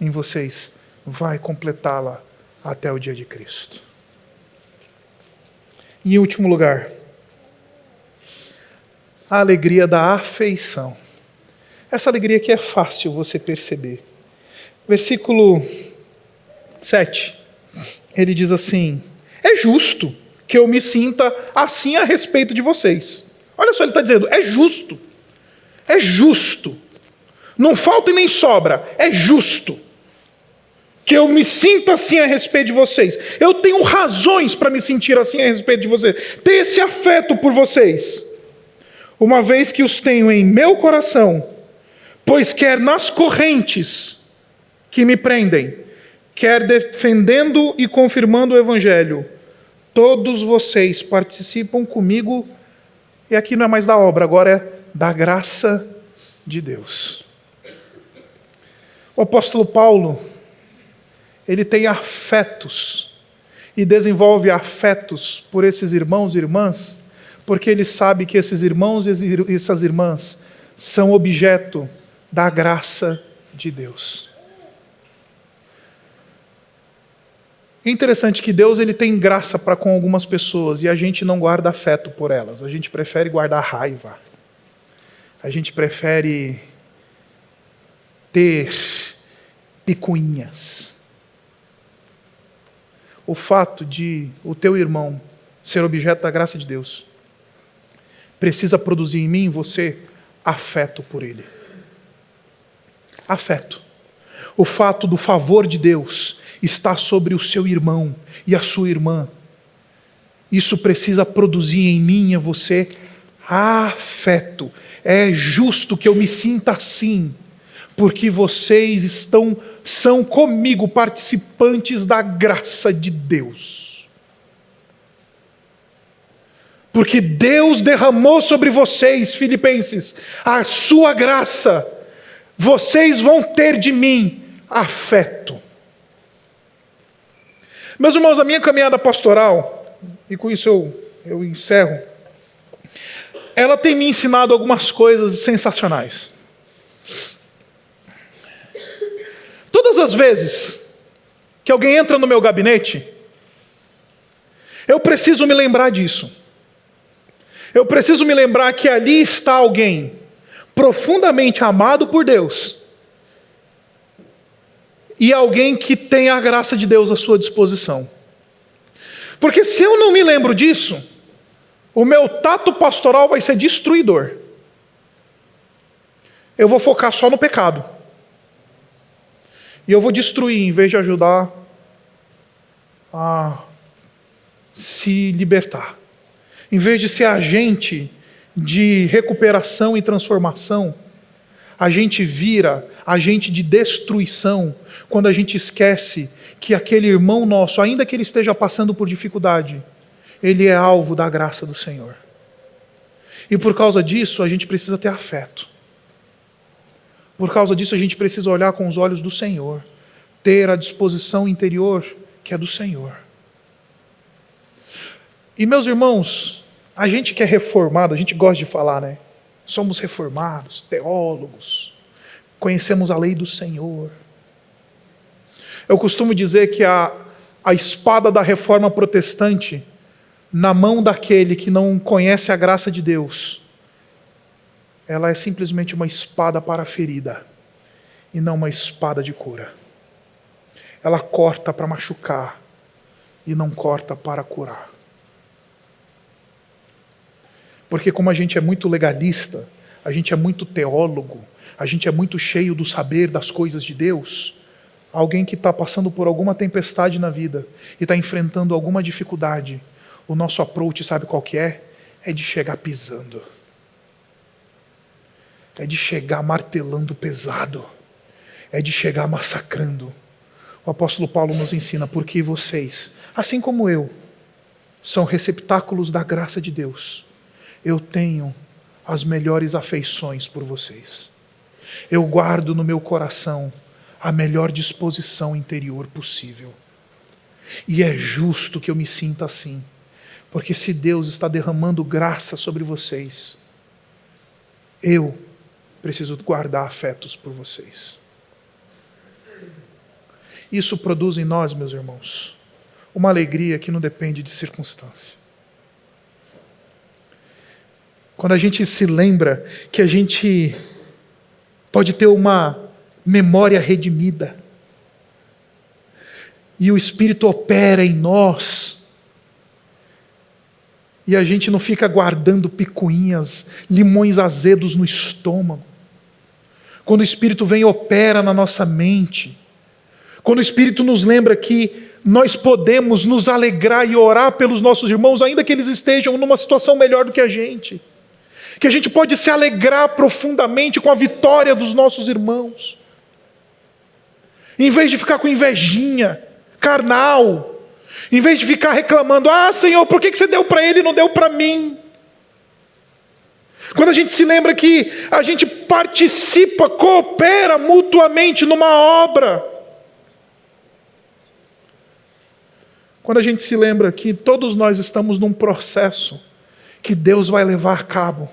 em vocês, vai completá-la até o dia de Cristo. E em último lugar, a alegria da afeição. Essa alegria que é fácil você perceber. Versículo 7, ele diz assim: é justo que eu me sinta assim a respeito de vocês. Olha só, ele está dizendo, é justo. É justo. Não falta e nem sobra, é justo que eu me sinta assim a respeito de vocês. Eu tenho razões para me sentir assim a respeito de vocês. Ter esse afeto por vocês. Uma vez que os tenho em meu coração, pois quer nas correntes que me prendem, quer defendendo e confirmando o Evangelho, todos vocês participam comigo, e aqui não é mais da obra, agora é da graça de Deus. O apóstolo Paulo, ele tem afetos, e desenvolve afetos por esses irmãos e irmãs, porque ele sabe que esses irmãos e essas irmãs são objeto da graça de Deus. É interessante que Deus ele tem graça para com algumas pessoas e a gente não guarda afeto por elas. A gente prefere guardar raiva. A gente prefere ter picuinhas. O fato de o teu irmão ser objeto da graça de Deus precisa produzir em mim e em você afeto por ele. Afeto. O fato do favor de Deus estar sobre o seu irmão e a sua irmã, isso precisa produzir em mim e em você afeto. É justo que eu me sinta assim, porque vocês são comigo participantes da graça de Deus. Porque Deus derramou sobre vocês, filipenses, a sua graça. Vocês vão ter de mim afeto. Meus irmãos, a minha caminhada pastoral, e com isso eu encerro, ela tem me ensinado algumas coisas sensacionais. Todas as vezes que alguém entra no meu gabinete, eu preciso me lembrar disso. Eu preciso me lembrar que ali está alguém profundamente amado por Deus e alguém que tem a graça de Deus à sua disposição. Porque se eu não me lembro disso, o meu tato pastoral vai ser destruidor. Eu vou focar só no pecado. E eu vou destruir, em vez de ajudar a se libertar. Em vez de ser agente de recuperação e transformação, a gente vira agente de destruição quando a gente esquece que aquele irmão nosso, ainda que ele esteja passando por dificuldade, ele é alvo da graça do Senhor. E por causa disso, a gente precisa ter afeto. Por causa disso, a gente precisa olhar com os olhos do Senhor, ter a disposição interior que é do Senhor. E meus irmãos, a gente que é reformado, a gente gosta de falar, né? Somos reformados, teólogos, conhecemos a lei do Senhor. Eu costumo dizer que a espada da reforma protestante, na mão daquele que não conhece a graça de Deus, ela é simplesmente uma espada para a ferida, e não uma espada de cura. Ela corta para machucar, e não corta para curar. Porque como a gente é muito legalista, a gente é muito teólogo, a gente é muito cheio do saber das coisas de Deus, alguém que está passando por alguma tempestade na vida e está enfrentando alguma dificuldade, o nosso approach, sabe qual que é? É de chegar pisando. É de chegar martelando pesado. É de chegar massacrando. O apóstolo Paulo nos ensina, porque vocês, assim como eu, são receptáculos da graça de Deus. Eu tenho as melhores afeições por vocês. Eu guardo no meu coração a melhor disposição interior possível. E é justo que eu me sinta assim, porque se Deus está derramando graça sobre vocês, eu preciso guardar afetos por vocês. Isso produz em nós, meus irmãos, uma alegria que não depende de circunstância. Quando a gente se lembra que a gente pode ter uma memória redimida, e o Espírito opera em nós, e a gente não fica guardando picuinhas, limões azedos no estômago. Quando o Espírito vem e opera na nossa mente, quando o Espírito nos lembra que nós podemos nos alegrar e orar pelos nossos irmãos, ainda que eles estejam numa situação melhor do que a gente, que a gente pode se alegrar profundamente com a vitória dos nossos irmãos, em vez de ficar com invejinha carnal, em vez de ficar reclamando, Senhor, por que você deu para ele e não deu para mim? Quando a gente se lembra que a gente participa, coopera mutuamente numa obra, quando a gente se lembra que todos nós estamos num processo que Deus vai levar a cabo,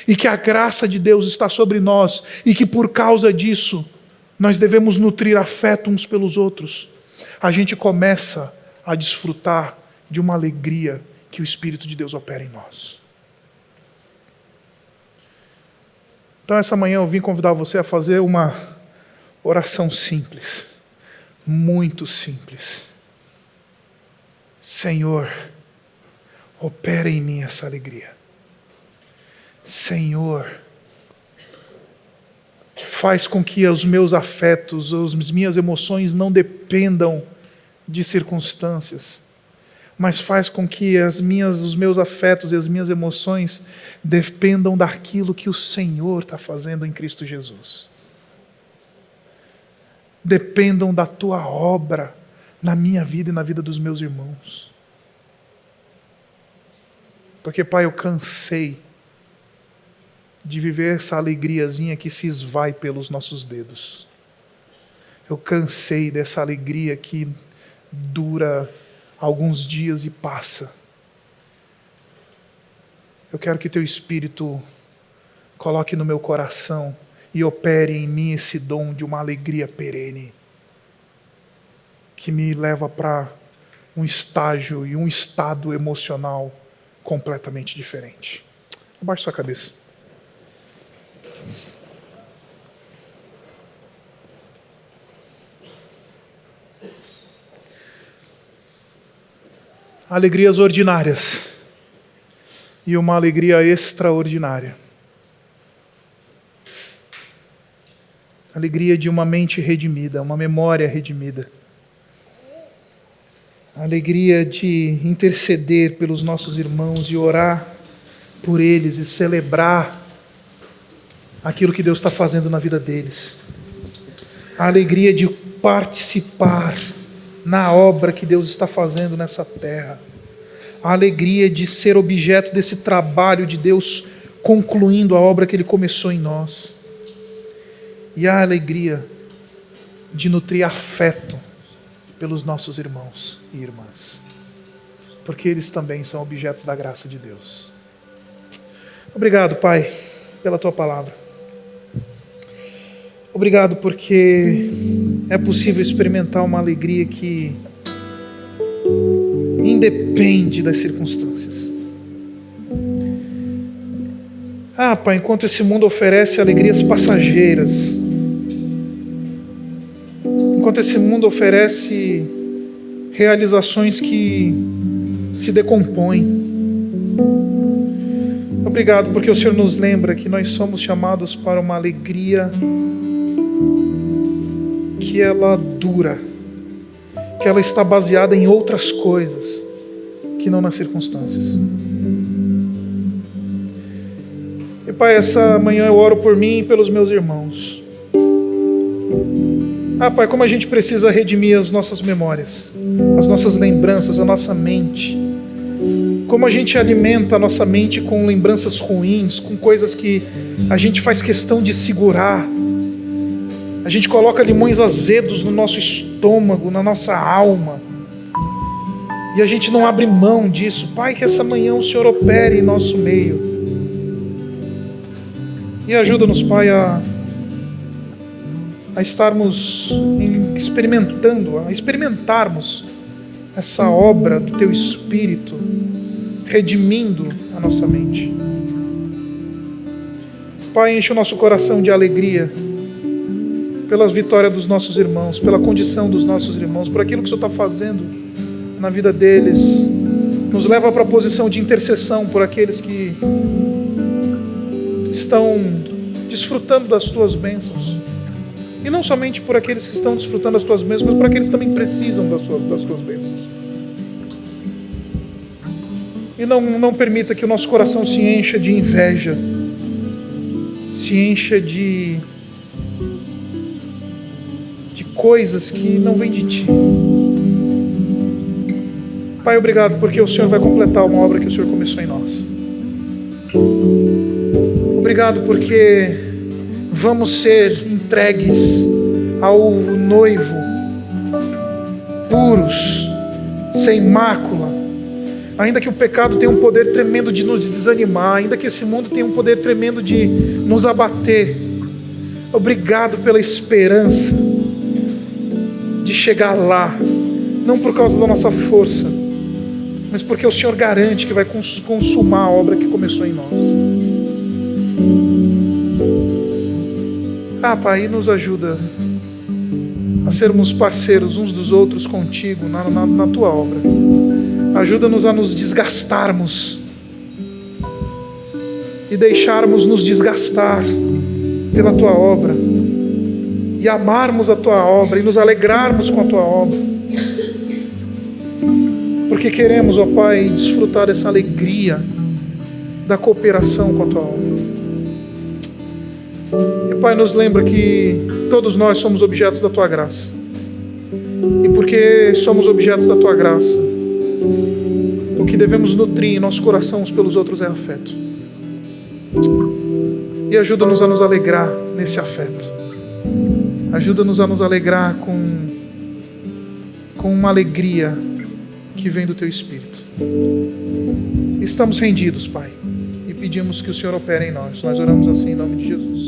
e que a graça de Deus está sobre nós, e que por causa disso, nós devemos nutrir afeto uns pelos outros, a gente começa a desfrutar de uma alegria que o Espírito de Deus opera em nós. Então essa manhã eu vim convidar você a fazer uma oração simples, muito simples. Senhor, opera em mim essa alegria. Senhor, faz com que os meus afetos, as minhas emoções não dependam de circunstâncias, mas faz com que os meus afetos e as minhas emoções dependam daquilo que o Senhor está fazendo em Cristo Jesus. Dependam da tua obra na minha vida e na vida dos meus irmãos. Porque, Pai, eu cansei de viver essa alegriazinha que se esvai pelos nossos dedos. Eu cansei dessa alegria que dura alguns dias e passa. Eu quero que Teu Espírito coloque no meu coração e opere em mim esse dom de uma alegria perene, que me leva para um estágio e um estado emocional completamente diferente. Abaixe sua cabeça. Alegrias ordinárias e uma alegria extraordinária. Alegria de uma mente redimida, uma memória redimida. Alegria de interceder pelos nossos irmãos e orar por eles e celebrar aquilo que Deus está fazendo na vida deles. A alegria de participar na obra que Deus está fazendo nessa terra. A alegria de ser objeto desse trabalho de Deus, concluindo a obra que Ele começou em nós. E a alegria de nutrir afeto pelos nossos irmãos e irmãs, porque eles também são objetos da graça de Deus. Obrigado, Pai, pela Tua palavra. Obrigado porque é possível experimentar uma alegria que independe das circunstâncias. Pai, enquanto esse mundo oferece alegrias passageiras, enquanto esse mundo oferece realizações que se decompõem, obrigado porque o Senhor nos lembra que nós somos chamados para uma alegria que ela dura, que ela está baseada em outras coisas que não nas circunstâncias. E Pai, essa manhã eu oro por mim e pelos meus irmãos. Pai, como a gente precisa redimir as nossas memórias, as nossas lembranças, a nossa mente. Como a gente alimenta a nossa mente com lembranças ruins, com coisas que a gente faz questão de segurar. A gente coloca limões azedos no nosso estômago, na nossa alma. E a gente não abre mão disso. Pai, que essa manhã o Senhor opere em nosso meio. E ajuda-nos, Pai, a estarmos experimentarmos essa obra do Teu Espírito, redimindo a nossa mente. Pai, enche o nosso coração de alegria pela vitória dos nossos irmãos, pela condição dos nossos irmãos, por aquilo que o Senhor está fazendo na vida deles. Nos leva para a posição de intercessão por aqueles que estão desfrutando das Tuas bênçãos. E não somente por aqueles que estão desfrutando das Tuas bênçãos, mas por aqueles que também precisam das Tuas bênçãos. E não permita que o nosso coração se encha de inveja, se encha de coisas que não vêm de Ti. Pai, obrigado porque o Senhor vai completar uma obra que o Senhor começou em nós. Obrigado porque vamos ser entregues ao noivo, puros, sem mácula. Ainda que o pecado tenha um poder tremendo de nos desanimar, ainda que esse mundo tenha um poder tremendo de nos abater, obrigado pela esperança de chegar lá, não por causa da nossa força, mas porque o Senhor garante que vai consumar a obra que começou em nós. Pai, nos ajuda a sermos parceiros uns dos outros contigo na Tua obra. Ajuda-nos a nos desgastarmos e deixarmos nos desgastar pela Tua obra e amarmos a Tua obra e nos alegrarmos com a Tua obra, porque queremos, ó Pai, desfrutar dessa alegria da cooperação com a Tua obra. E Pai, nos lembra que todos nós somos objetos da Tua graça, e porque somos objetos da Tua graça, o que devemos nutrir em nosso coração uns pelos outros é afeto. E ajuda-nos a nos alegrar nesse afeto. Ajuda-nos a nos alegrar com uma alegria que vem do Teu Espírito. Estamos rendidos, Pai, e pedimos que o Senhor opere em nós. Nós oramos assim em nome de Jesus.